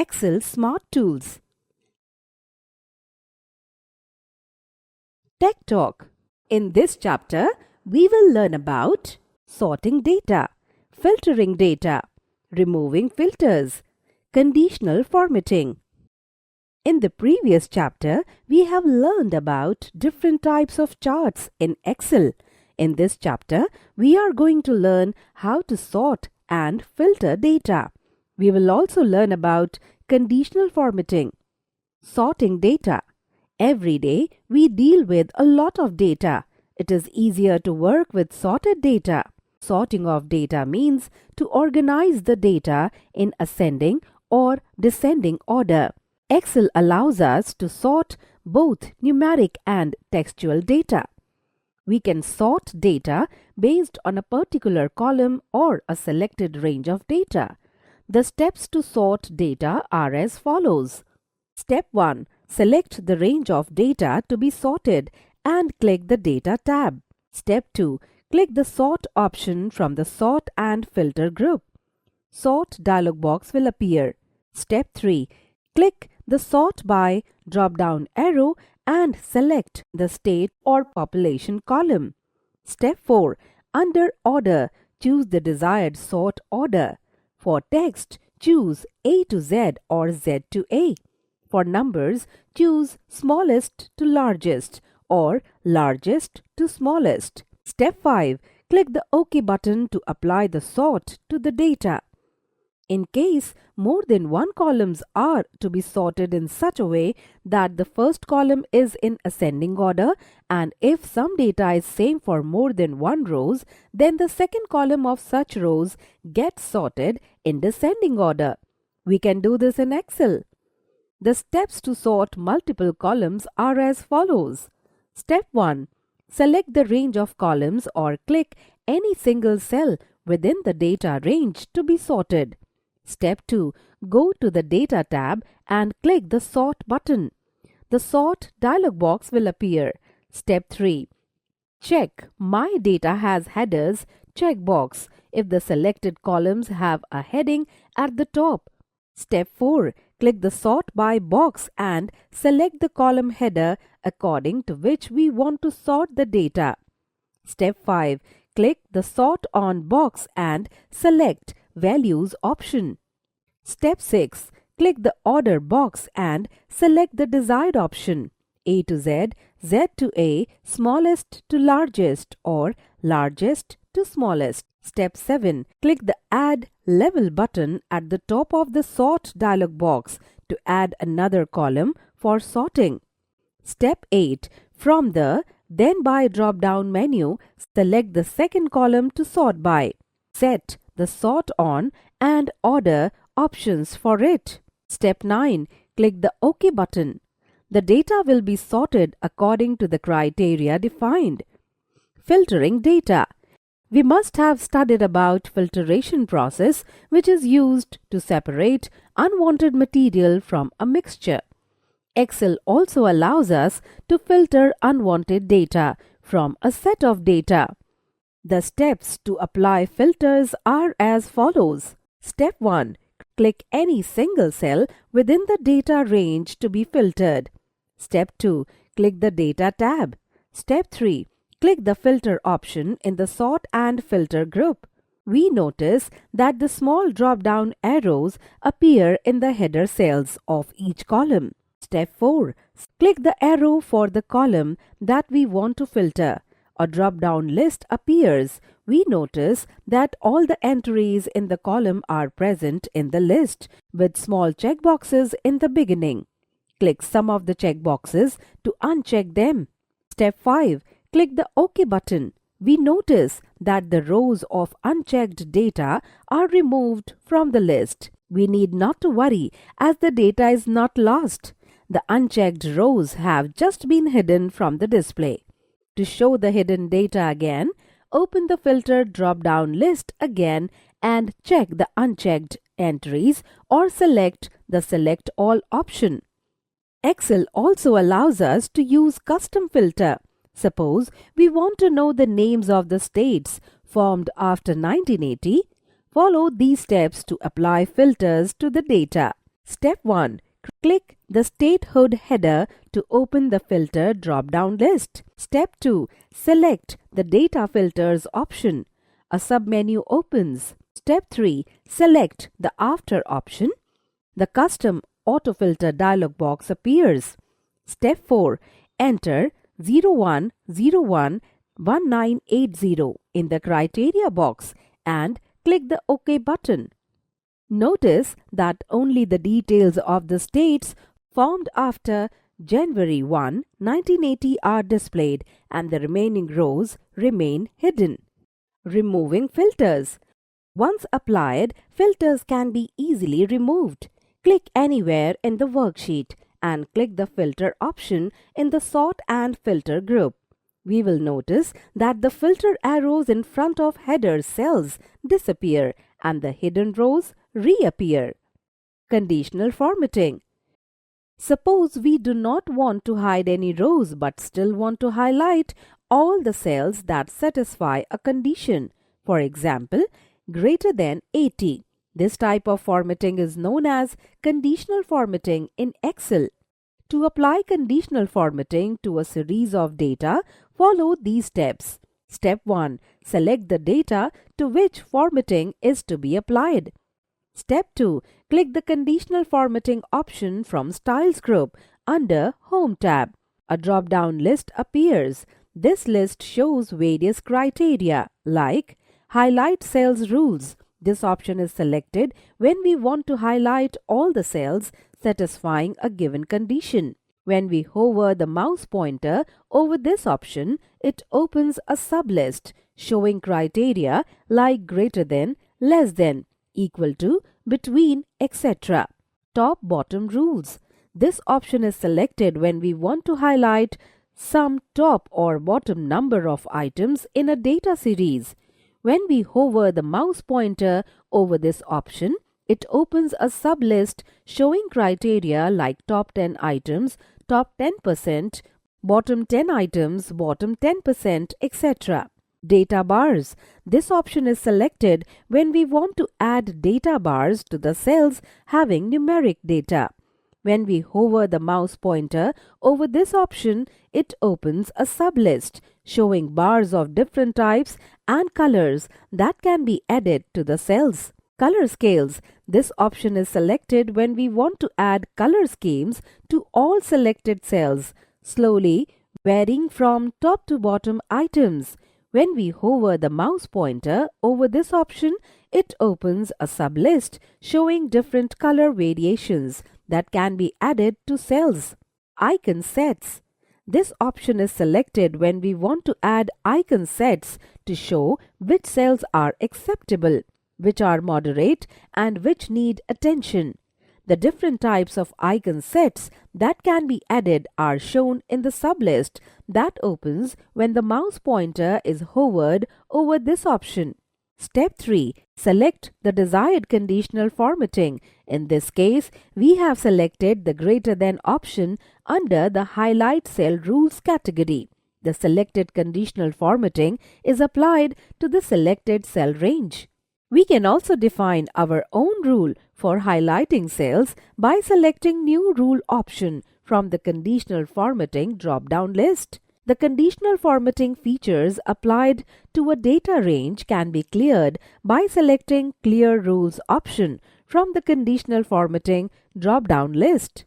Excel Smart Tools. Tech Talk. In this chapter, we will learn about sorting data, filtering data, removing filters, conditional formatting. In the previous chapter, we have learned about different types of charts in Excel. In this chapter, we are going to learn how to sort and filter data. We will also learn about conditional formatting, sorting data. Every day, we deal with a lot of data. It is easier to work with sorted data. Sorting of data means to organize the data in ascending or descending order. Excel allows us to sort both numeric and textual data. We can sort data based on a particular column or a selected range of data. The steps to sort data are as follows. Step 1. Select the range of data to be sorted and click the Data tab. Step 2. Click the Sort option from the Sort and Filter group. Sort dialog box will appear. Step 3. Click the Sort By drop-down arrow and select the State or Population column. Step 4. Under Order, choose the desired sort order. For text, choose A to Z or Z to A. For numbers, choose smallest to largest or largest to smallest. Step 5. Click the OK button to apply the sort to the data. In case more than one columns are to be sorted in such a way that the first column is in ascending order, and if some data is same for more than one rows, then the second column of such rows gets sorted in descending order. We can do this in Excel. The steps to sort multiple columns are as follows. Step 1. Select the range of columns or click any single cell within the data range to be sorted. Step 2. Go to the Data tab and click the Sort button. The Sort dialog box will appear. Step 3. Check My Data has Headers checkbox if the selected columns have a heading at the top. Step 4. Click the Sort By box and select the column header according to which we want to sort the data. Step 5. Click the Sort On box and select Values option. Step 6. Click the Order box and select the desired option. A to Z, Z to A, smallest to largest or largest to smallest. Step 7. Click the Add Level button at the top of the Sort dialog box to add another column for sorting. Step 8. From the Then By drop-down menu, select the second column to sort by. Set the Sort On and Order options for it. Step 9. Click the OK button. The data will be sorted according to the criteria defined. Filtering data. We must have studied about filtration process, which is used to separate unwanted material from a mixture. Excel also allows us to filter unwanted data from a set of data. The steps to apply filters are as follows. Step 1. Click any single cell within the data range to be filtered. Step 2. Click the Data tab. Step 3. Click the Filter option in the Sort and Filter group. We notice that the small drop-down arrows appear in the header cells of each column. Step 4. Click the arrow for the column that we want to filter. A drop-down list appears. We notice that all the entries in the column are present in the list with small checkboxes in the beginning. Click some of the checkboxes to uncheck them. Step 5. Click the OK button. We notice that the rows of unchecked data are removed from the list. We need not to worry as the data is not lost. The unchecked rows have just been hidden from the display. To show the hidden data again, open the Filter drop-down list again and check the unchecked entries or select the Select All option. Excel also allows us to use custom filter. Suppose we want to know the names of the states formed after 1980. Follow these steps to apply filters to the data. Step 1. Click the statehood header to open the filter drop-down list. Step 2. Select the data filters option. A submenu opens. Step 3. Select the after option. The custom autofilter dialog box appears. Step 4. Enter 01011980 in the criteria box and click the OK button. Notice that only the details of the states formed after January 1, 1980 are displayed and the remaining rows remain hidden. Removing filters. Once applied, filters can be easily removed. Click anywhere in the worksheet and click the filter option in the Sort and Filter group. We will notice that the filter arrows in front of header cells disappear and the hidden rows reappear. Conditional formatting. Suppose we do not want to hide any rows but still want to highlight all the cells that satisfy a condition. For example, greater than 80. This type of formatting is known as conditional formatting in Excel. To apply conditional formatting to a series of data, follow these steps. Step 1. Select the data to which formatting is to be applied. Step 2. Click the Conditional Formatting option from Styles group under Home tab. A drop-down list appears. This list shows various criteria like Highlight Cells rules. This option is selected when we want to highlight all the cells satisfying a given condition. When we hover the mouse pointer over this option, it opens a sublist showing criteria like greater than, less than, equal to, between, etc. Top-bottom rules. This option is selected when we want to highlight some top or bottom number of items in a data series. When we hover the mouse pointer over this option, it opens a sublist showing criteria like top 10 items, top 10%, bottom 10 items, bottom 10%, etc. Data bars. This option is selected when we want to add data bars to the cells having numeric data. When we hover the mouse pointer over this option, it opens a sublist showing bars of different types and colors that can be added to the cells. Color scales. This option is selected when we want to add color schemes to all selected cells, slowly varying from top to bottom items. When we hover the mouse pointer over this option, it opens a sublist showing different color variations that can be added to cells. Icon sets. This option is selected when we want to add icon sets to show which cells are acceptable, which are moderate, and which need attention. The different types of icon sets that can be added are shown in the sublist that opens when the mouse pointer is hovered over this option. Step 3. Select the desired conditional formatting. In this case, we have selected the greater than option under the Highlight Cell Rules category. The selected conditional formatting is applied to the selected cell range. We can also define our own rule for highlighting cells by selecting New Rule option from the Conditional Formatting drop-down list. The conditional formatting features applied to a data range can be cleared by selecting Clear Rules option from the Conditional Formatting drop-down list.